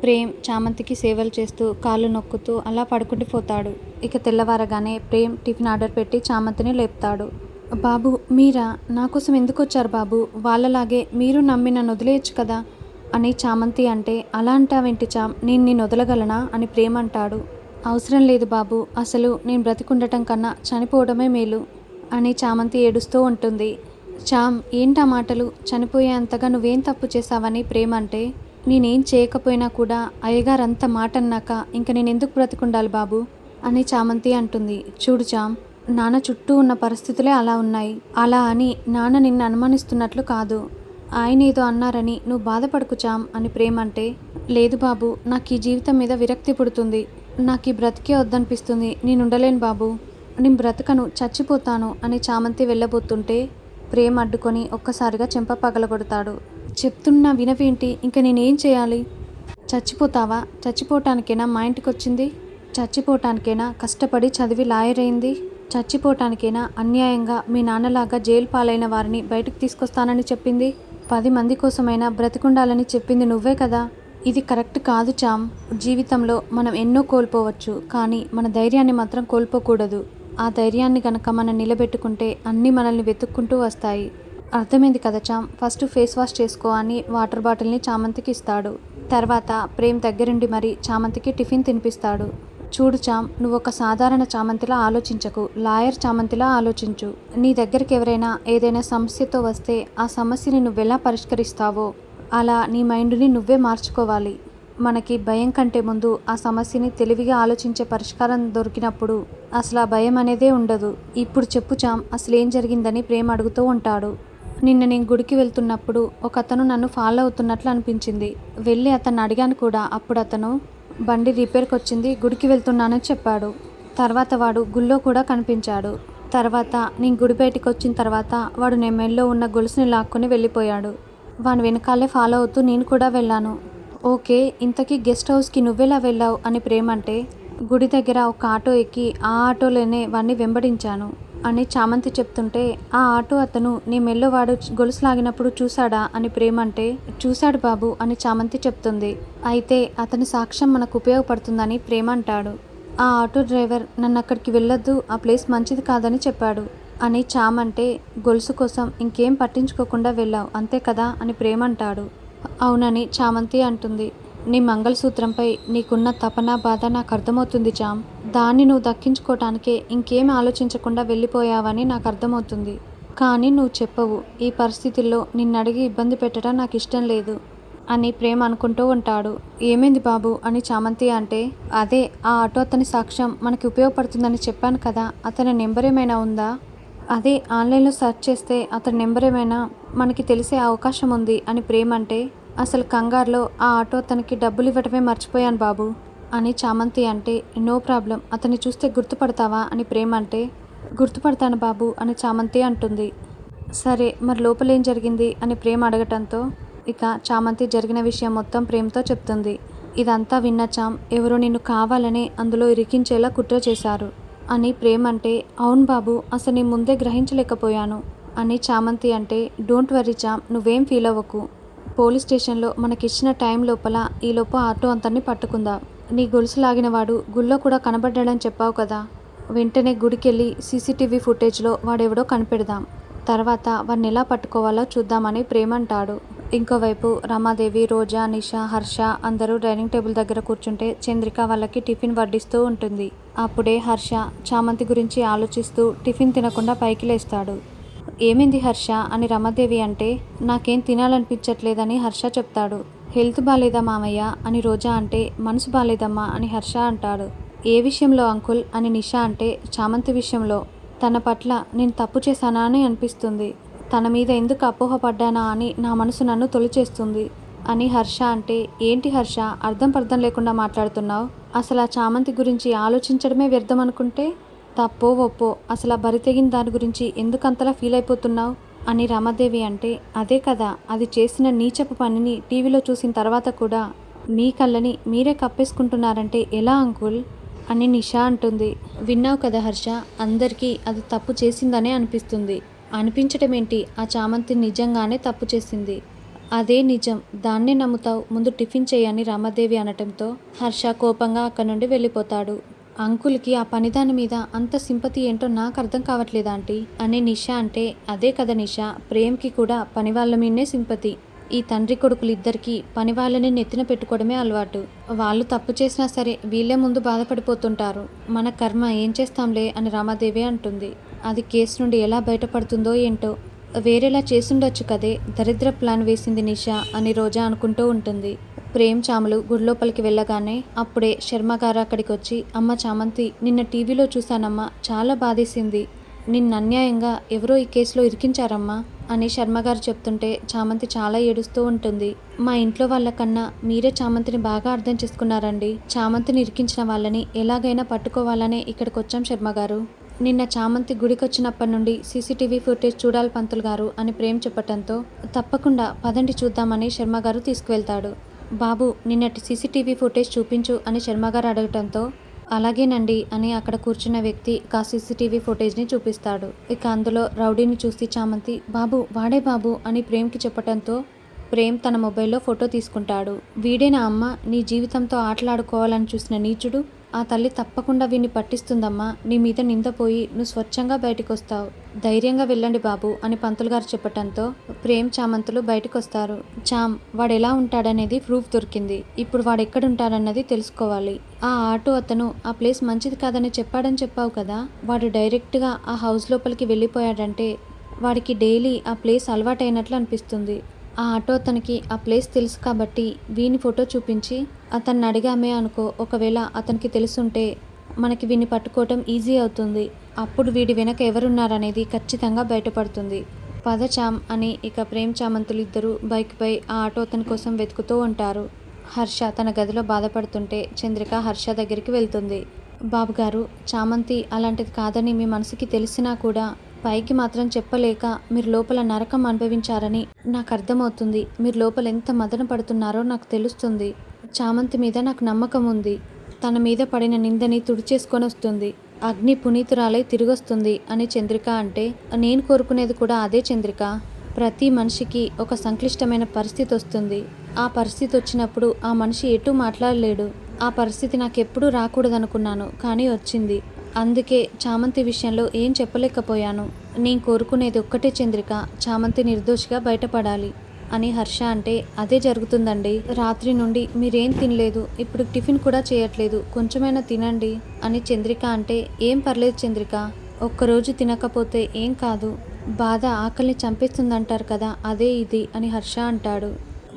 ప్రేమ్ చామంతికి సేవలు చేస్తూ కాళ్ళు నొక్కుతూ అలా పడుకుండిపోతాడు. ఇక తెల్లవారగానే ప్రేమ్ టిఫిన్ ఆర్డర్ పెట్టి చామంతిని లేపుతాడు. బాబు మీరా, నా కోసం ఎందుకు వచ్చారు బాబు? వాళ్ళలాగే మీరు నమ్మి నన్ను వదిలేయచ్చు కదా అని చామంతి అంటే, అలా అంటావేంటి చామ్, నేను నిన్ను వదలగలనా అని ప్రేమ్ అంటాడు. అవసరం లేదు బాబు, అసలు నేను బ్రతికుండటం కన్నా చనిపోవడమే మేలు అని చామంతి ఏడుస్తూ ఉంటుంది. చామ్ ఏంటా మాటలు, చనిపోయేంతగా నువ్వేం తప్పు చేశావని ప్రేమ్ అంటే, నేనేం చేయకపోయినా కూడా అయ్యగారంత మాట అన్నాక ఇంక నేనెందుకు బ్రతికుండాలి బాబు అని చామంతి అంటుంది. చూడు చామ్, నాన్న చుట్టూ ఉన్న పరిస్థితులే అలా ఉన్నాయి. అలా అని నాన్న నిన్ను అనుమానిస్తున్నట్లు కాదు. ఆయన ఏదో అన్నారని నువ్వు బాధపడకు చామ్ అని ప్రేమ్ అంటే, లేదు బాబు, నాకు ఈ జీవితం మీద విరక్తి పుడుతుంది. నాకు ఈ బ్రతికే వద్దనిపిస్తుంది. నేను ఉండలేను బాబు, నేను బ్రతకను, చచ్చిపోతాను అని చామంతి వెళ్ళబోతుంటే ప్రేమ్ అడ్డుకొని ఒక్కసారిగా చెంప పగలగొడతాడు. చెప్తున్నా వినవేంటి, ఇంక నేనేం చేయాలి? చచ్చిపోతావా? చచ్చిపోవటానికేనా మా ఇంటికి వచ్చింది? చచ్చిపోవటానికేనా కష్టపడి చదివి లాయర్ అయింది? చచ్చిపోవటానికేనా అన్యాయంగా మీ నాన్నలాగా జైలు పాలైన వారిని బయటకు తీసుకొస్తానని చెప్పింది? 10 మంది కోసమైనా బ్రతికుండాలని చెప్పింది నువ్వే కదా. ఇది కరెక్ట్ కాదు చామ్. జీవితంలో మనం ఎన్నో కోల్పోవచ్చు, కానీ మన ధైర్యాన్ని మాత్రం కోల్పోకూడదు. ఆ ధైర్యాన్ని గనక మనం నిలబెట్టుకుంటే అన్నీ మనల్ని వెతుక్కుంటూ వస్తాయి. అర్థమైంది కదా చామ్, ఫస్ట్ ఫేస్ వాష్ చేసుకో అని వాటర్ బాటిల్ని చామంతికి ఇస్తాడు. తర్వాత ప్రేమ్ దగ్గరుండి మరి చామంతికి టిఫిన్ తినిపిస్తాడు. చూడు చామ్, నువ్వు ఒక సాధారణ చామంతిలా ఆలోచించకు, లాయర్ చామంతిలా ఆలోచించు. నీ దగ్గరికి ఎవరైనా ఏదైనా సమస్యతో వస్తే ఆ సమస్యని నువ్వెలా పరిష్కరిస్తావో అలా నీ మైండ్ని నువ్వే మార్చుకోవాలి. మనకి భయం కంటే ముందు ఆ సమస్యని తెలివిగా ఆలోచించే పరిష్కారం దొరికినప్పుడు అసలు ఆ భయం అనేదే ఉండదు. ఇప్పుడు చెప్పు చామ్, అసలు ఏం జరిగిందని ప్రేమ్ అడుగుతూ ఉంటాడు. నిన్న నేను గుడికి వెళ్తున్నప్పుడు ఒక అతను నన్ను ఫాలో అవుతున్నట్లు అనిపించింది. వెళ్ళి అతన్ని అడిగాను కూడా. అప్పుడు అతను బండి రిపేర్కి వచ్చింది, గుడికి వెళ్తున్నానని చెప్పాడు. తర్వాత వాడు గుళ్ళో కూడా కనిపించాడు. తర్వాత నేను గుడి బయటికి వచ్చిన తర్వాత వాడు నేను మెడలో ఉన్న గొలుసుని లాక్కొని వెళ్ళిపోయాడు. వాని వెనకాలే ఫాలో అవుతూ నేను కూడా వెళ్ళాను. ఓకే, ఇంతకీ గెస్ట్ హౌస్కి నువ్వెలా వెళ్ళావు అని ప్రేమ్ అంటే, గుడి దగ్గర ఒక ఆటో ఎక్కి ఆ ఆటోలోనే వాడిని వెంబడించాను అని చామంతి చెప్తుంటే, ఆ ఆటో అతను నీ మెల్లో వాడు గొలుసు లాగినప్పుడు చూశాడా అని ప్రేమ్ అంటే, చూశాడు బాబు అని చామంతి చెప్తుంది. అయితే అతని సాక్ష్యం మనకు ఉపయోగపడుతుందని ప్రేమ్ అంటాడు. ఆ ఆటో డ్రైవర్ నన్ను అక్కడికి వెళ్ళొద్దు, ఆ ప్లేస్ మంచిది కాదని చెప్పాడు అని చామ్ అంటే, గొలుసు కోసం ఇంకేం పట్టించుకోకుండా వెళ్ళావు అంతే కదా అని ప్రేమ్ అంటాడు. అవునని చామంతి అంటుంది. నీ మంగళసూత్రంపై నీకున్న తపన బాధ నాకు అర్థమవుతుంది చామ్. దాన్ని నువ్వు దక్కించుకోవటానికే ఇంకేం ఆలోచించకుండా వెళ్ళిపోయావని నాకు అర్థమవుతుంది. కానీ నువ్వు చెప్పవు. ఈ పరిస్థితుల్లో నిన్ను అడిగి ఇబ్బంది పెట్టడం నాకు ఇష్టం లేదు అని ప్రేమ్ అనుకుంటూ ఉంటాడు. ఏమైంది బాబు అని చామంతి అంటే, అదే ఆ ఆటో అతని సాక్ష్యం మనకి ఉపయోగపడుతుందని చెప్పాను కదా, అతని నెంబర్ ఏమైనా ఉందా? అదే ఆన్లైన్లో సెర్చ్ చేస్తే అతని నెంబర్ ఏమైనా మనకి తెలిసే అవకాశం ఉంది అని ప్రేమ్ అంటే, అసలు కంగారులో ఆ ఆటో అతనికి డబ్బులు ఇవ్వటమే మర్చిపోయాను బాబు అని చామంతి అంటే, నో ప్రాబ్లం, అతన్ని చూస్తే గుర్తుపడతావా అని ప్రేమ్ అంటే, గుర్తుపడతాను బాబు అని చామంతి అంటుంది. సరే మరి లోపలేం జరిగింది అని ప్రేమ్ అడగటంతో ఇక చామంతి జరిగిన విషయం మొత్తం ప్రేమ్తో చెప్తుంది. ఇదంతా విన్న చామ్, ఎవరో నిన్ను కావాలని అందులో ఇరికించేలా కుట్ర చేశారు అని ప్రేమ్ అంటే, అవును బాబు, అసలు నేను ముందే గ్రహించలేకపోయాను అని చామంతి అంటే, డోంట్ వర్రీ చామ్, నువ్వేం ఫీల్ అవ్వకు. పోలీస్ స్టేషన్లో మనకిచ్చిన టైం లోపల ఈలోపు ఆటో అంతన్ని పట్టుకుందాం. నీ గొలుసు లాగిన వాడు గుళ్ళో కూడా కనబడ్డాడని చెప్పావు కదా, వెంటనే గుడికెళ్ళి సీసీటీవీ ఫుటేజ్లో వాడెవడో కనిపెడదాం. తర్వాత వాడిని ఎలా పట్టుకోవాలో చూద్దామని ప్రేమ్ అంటాడు. ఇంకోవైపు రమాదేవి, రోజా, నిషా, హర్ష అందరూ డైనింగ్ టేబుల్ దగ్గర కూర్చుంటే చంద్రిక వాళ్ళకి టిఫిన్ వడ్డిస్తూ ఉంటుంది. అప్పుడే హర్ష చామంతి గురించి ఆలోచిస్తూ టిఫిన్ తినకుండా పైకి లేస్తాడు. ఏమైంది హర్ష అని రమాదేవి అంటే, నాకేం తినాలనిపించట్లేదని హర్ష చెప్తాడు. హెల్త్ బాలేదా మామయ్య అని రోజా అంటే, మనసు బాలేదమ్మా అని హర్ష అంటాడు. ఏ విషయంలో అంకుల్ అని నిషా అంటే, చామంతి విషయంలో. తన పట్ల నేను తప్పు చేశానా అని అనిపిస్తుంది. తన మీద ఎందుకు అపోహపడ్డానా అని నా మనసు నన్ను తొలిచేస్తుంది అని హర్ష అంటే, ఏంటి హర్ష అర్థం పర్థం లేకుండా మాట్లాడుతున్నావు? అసలు ఆ చామంతి గురించి ఆలోచించడమే వ్యర్థం అనుకుంటే తప్పో ఒప్పో, అసలు ఆ బరి తెగిన దాని గురించి ఎందుకంతలా ఫీల్ అయిపోతున్నావు అని రమాదేవి అంటే, అదే కదా, అది చేసిన నీచపు పనిని టీవీలో చూసిన తర్వాత కూడా మీ కళ్ళని మీరే కప్పేసుకుంటున్నారంటే ఎలా అంకుల్ అని నిషా అంటుంది. విన్నావు కదా హర్ష, అందరికీ అది తప్పు చేసిందనే అనిపిస్తుంది. అనిపించటం ఏంటి, ఆ చామంతి నిజంగానే తప్పు చేసింది. అదే నిజం, దాన్నే నమ్ముతావు, ముందు టిఫిన్ చేయని రామాదేవి అనటంతో హర్ష కోపంగా అక్కడి నుండి వెళ్ళిపోతాడు. అంకుల్కి ఆ పనిదాని మీద అంత సింపతి ఏంటో నాకు అర్థం కావట్లేదు ఆంటీ అని నిషా అంటే, అదే కదా నిషా, ప్రేమ్కి కూడా పని వాళ్ళ మీదనే సింపతి. ఈ తండ్రి కొడుకులు ఇద్దరికీ పని వాళ్ళని నెత్తిన పెట్టుకోవడమే అలవాటు. వాళ్ళు తప్పు చేసినా సరే వీళ్ళే ముందు బాధపడిపోతుంటారు. మన కర్మ ఏం చేస్తాంలే అని రామాదేవి అంటుంది. అది కేసు నుండి ఎలా బయటపడుతుందో ఏంటో, వేరేలా చేసుండొచ్చు కదే, దరిద్ర ప్లాన్ వేసింది నిషా అని రోజా అనుకుంటూ ఉంటుంది. ప్రేమ్ చాములు గుడిలోపలికి వెళ్ళగానే అప్పుడే శర్మగారు అక్కడికి వచ్చి, అమ్మ చామంతి, నిన్న టీవీలో చూశానమ్మా, చాలా బాధేసింది. నిన్న అన్యాయంగా ఎవరో ఈ కేసులో ఇరికించారమ్మా అని శర్మగారు చెప్తుంటే చామంతి చాలా ఏడుస్తూ ఉంటుంది. మా ఇంట్లో వాళ్ళకన్నా మీరే చామంతిని బాగా అర్థం చేసుకున్నారండి. చామంతిని ఇరికించిన వాళ్ళని ఎలాగైనా పట్టుకోవాలనే ఇక్కడికి వచ్చాం శర్మగారు. నిన్న చామంతి గుడికొచ్చినప్పటి నుండి సీసీటీవీ ఫుటేజ్ చూడాలి పంతులు గారు అని ప్రేమ్ చెప్పటంతో, తప్పకుండా పదండి చూద్దామని శర్మగారు తీసుకువెళ్తాడు. బాబు, నిన్నటి సీసీటీవీ ఫుటేజ్ చూపించు అని శర్మగారు అడగటంతో, అలాగేనండి అని అక్కడ కూర్చున్న వ్యక్తి ఆ సీసీటీవీ ఫుటేజ్ని చూపిస్తాడు. ఇక అందులో రౌడీని చూసి చామంతి, బాబు వాడే బాబు అని ప్రేమ్కి చెప్పటంతో ప్రేమ్ తన మొబైల్లో ఫోటో తీసుకుంటాడు. వీడేనా అమ్మ నీ జీవితంతో ఆటలాడుకోవాలని చూసిన నీచుడు? ఆ తల్లి తప్పకుండా వీడిని పట్టిస్తుందమ్మా, నీ మీద నిందపోయి నువ్వు స్వచ్ఛంగా బయటకు వస్తావు, ధైర్యంగా వెళ్ళండి బాబు అని పంతులు గారు చెప్పటంతో ప్రేమ్ చామంతులు బయటకు వస్తారు. చామ్, వాడు ఎలా ఉంటాడనేది ప్రూఫ్ దొరికింది. ఇప్పుడు వాడు ఎక్కడుంటాడన్నది తెలుసుకోవాలి. ఆ ఆటో అతను ఆ ప్లేస్ మంచిది కాదని చెప్పాడని చెప్పావు కదా, వాడు డైరెక్ట్గా ఆ హౌస్ లోపలికి వెళ్ళిపోయాడంటే వాడికి డైలీ ఆ ప్లేస్ అలవాటైనట్లు అనిపిస్తుంది. ఆ ఆటో అతనికి ఆ ప్లేస్ తెలుసు కాబట్టి వీని ఫోటో చూపించి అతన్ని అడిగామే అనుకో, ఒకవేళ అతనికి తెలుసుంటే మనకి వీని పట్టుకోవటం ఈజీ అవుతుంది. అప్పుడు వీడి వెనక ఎవరున్నారనేది ఖచ్చితంగా బయటపడుతుంది. పద చామ్ అని ఇక ప్రేమ్ చామంతులు ఇద్దరు బైక్పై ఆ ఆటో అతని కోసం వెతుకుతూ ఉంటారు. హర్ష తన గదిలో బాధపడుతుంటే చంద్రిక హర్ష దగ్గరికి వెళ్తుంది. బాబుగారు, చామంతి అలాంటిది కాదని మీ మనసుకి తెలిసినా కూడా పైకి మాత్రం చెప్పలేక మీరు లోపల నరకం అనుభవించారని నాకు అర్థమవుతుంది. మీరు లోపల ఎంత మదన పడుతున్నారో నాకు తెలుస్తుంది. చామంతి మీద నాకు నమ్మకం ఉంది. తన మీద పడిన నిందని తుడిచేసుకొని వస్తుంది, అగ్ని పునీతురాలై తిరిగొస్తుంది అని చంద్రిక అంటే, నేను కోరుకునేది కూడా అదే చంద్రిక. ప్రతి మనిషికి ఒక సంక్లిష్టమైన పరిస్థితి వస్తుంది. ఆ పరిస్థితి వచ్చినప్పుడు ఆ మనిషి ఎటూ మాట్లాడలేడు. ఆ పరిస్థితి నాకెప్పుడూ రాకూడదనుకున్నాను, కానీ వచ్చింది. అందుకే చామంతి విషయంలో ఏం చెప్పలేకపోయాను. నేను కోరుకునేది ఒక్కటే చంద్రిక, చామంతి నిర్దోషిగా బయటపడాలి అని హర్ష అంటే, అదే జరుగుతుందండి. రాత్రి నుండి మీరేం తినలేదు, ఇప్పుడు టిఫిన్ కూడా చేయట్లేదు, కొంచెమైనా తినండి అని చంద్రిక అంటే, ఏం పర్లేదు చంద్రిక, ఒక్కరోజు తినకపోతే ఏం కాదు, బాధ ఆకలిని చంపేస్తుందంటారు కదా, అదే ఇది అని హర్ష అంటాడు.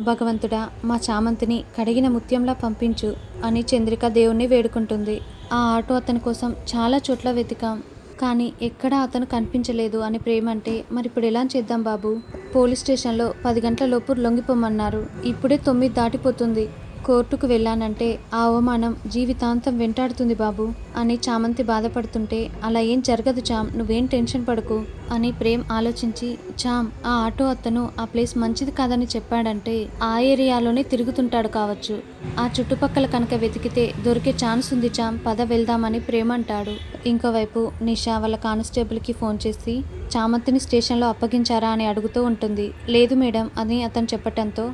భగవంతుడా, మా చామంతిని కడిగిన ముత్యంలా పంపించు అని చంద్రిక దేవుణ్ణి వేడుకుంటుంది. ఆ ఆటో అతని కోసం చాలా చోట్ల వెతికాం, కానీ ఎక్కడా అతను కనిపించలేదు అని ప్రేమ అంటే, మరి ఇప్పుడు ఎలా చేద్దాం బాబు? పోలీస్ స్టేషన్లో 10 గంటల లోపు లొంగిపోమన్నారు. ఇప్పుడే 9 దాటిపోతుంది. కోర్టుకు వెళ్ళానంటే ఆ అవమానం జీవితాంతం వెంటాడుతుంది బాబు అని చామంతి బాధపడుతుంటే, అలా ఏం జరగదు చామ్, నువ్వేం టెన్షన్ పడకు అని ప్రేమ్ ఆలోచించి, చామ్, ఆ ఆటో అతను ఆ ప్లేస్ మంచిది కాదని చెప్పాడంటే ఆ ఏరియాలోనే తిరుగుతుంటాడు కావచ్చు. ఆ చుట్టుపక్కల కనుక వెతికితే దొరికే ఛాన్స్ ఉంది చామ్, పద వెళ్దామని ప్రేమ్ అంటాడు. ఇంకోవైపు నిషా వాళ్ళ కానిస్టేబుల్కి ఫోన్ చేసి చామంతిని స్టేషన్లో అప్పగించారా అని అడుగుతూ ఉంటుంది. లేదు మేడం అని అతను చెప్పటంతో,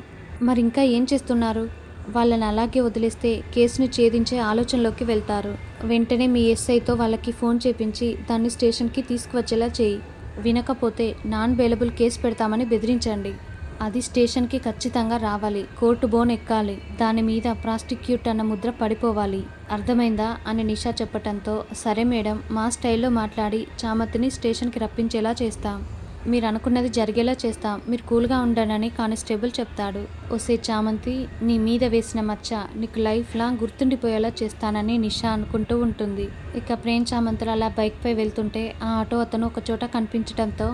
మరి ఇంకా ఏం చేస్తున్నారు? వాళ్ళని అలాగే వదిలేస్తే కేసుని ఛేదించే ఆలోచనలోకి వెళ్తారు. వెంటనే మీ ఎస్ఐతో వాళ్ళకి ఫోన్ చేపించి దాన్ని స్టేషన్కి తీసుకువచ్చేలా చేయి. వినకపోతే నాన్ బెయిలబుల్ కేసు పెడతామని బెదిరించండి. అది స్టేషన్కి ఖచ్చితంగా రావాలి, కోర్టు బోన్ ఎక్కాలి, దాని మీద ప్రాసిక్యూట్ అన్న ముద్ర పడిపోవాలి, అర్థమైందా అని నిషా చెప్పటంతో, సరే మేడం, మా స్టైల్లో మాట్లాడి చామంతిని స్టేషన్కి రప్పించేలా చేస్తాం, మీరు అనుకున్నది జరిగేలా చేస్తాం, మీరు కూల్గా ఉండండి కానిస్టేబుల్ చెప్తాడు. ఒసే చామంతి, నీ మీద వేసిన మచ్చ నీకు లైఫ్ లాంగ్ గుర్తుండిపోయేలా చేస్తానని నిషా అనుకుంటూ ఉంటుంది. ఇక ప్రేమ్ చామంతులు అలా బైక్పై వెళ్తుంటే ఆ ఆటో అతను ఒక చోట కనిపించడంతో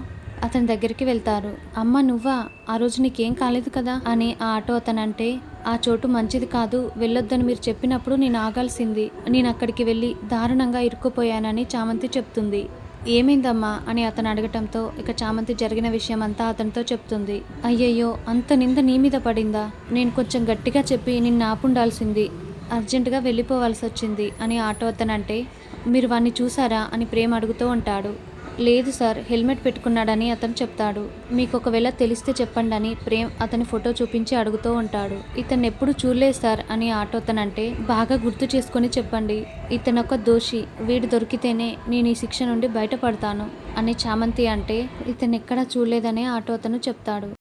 అతని దగ్గరికి వెళ్తారు. అమ్మ నువ్వా, ఆ రోజు నీకేం కాలేదు కదా అని ఆ ఆటో అతను అంటే, ఆ చోటు మంచిది కాదు, వెళ్ళొద్దని మీరు చెప్పినప్పుడు నేను ఆగాల్సింది, నేను అక్కడికి వెళ్ళి దారుణంగా ఇరుక్కుపోయానని చామంతి చెప్తుంది. ఏమైందమ్మా అని అతను అడగటంతో ఇక చామంతి జరిగిన విషయం అంతా అతనితో చెప్తుంది. అయ్యయ్యో, అంత నింద నీ మీద పడిందా, నేను కొంచెం గట్టిగా చెప్పి నిన్ను ఆపుండాల్సింది, అర్జెంటుగా వెళ్ళిపోవాల్సి వచ్చింది అని ఆటో అతను అంటే, మీరు వాణ్ణి చూసారా అని ప్రేమ అడుగుతూ ఉంటాడు. లేదు సార్, హెల్మెట్ పెట్టుకున్నాడని అతను చెప్తాడు. మీకు ఒకవేళ తెలిస్తే చెప్పండి అని ప్రేమ్ అతని ఫోటో చూపించి అడుగుతూ ఉంటాడు. ఇతను ఎప్పుడు చూడలేదు సార్ అని ఆటో అతనంటే, బాగా గుర్తు చేసుకొని చెప్పండి. ఇతను ఒక దోషి, వీడు దొరికితేనే నేను ఈ శిక్ష నుండి బయటపడతాను అని చామంతి అంటే, ఇతను ఎక్కడా చూడలేదని ఆటో అతను చెప్తాడు.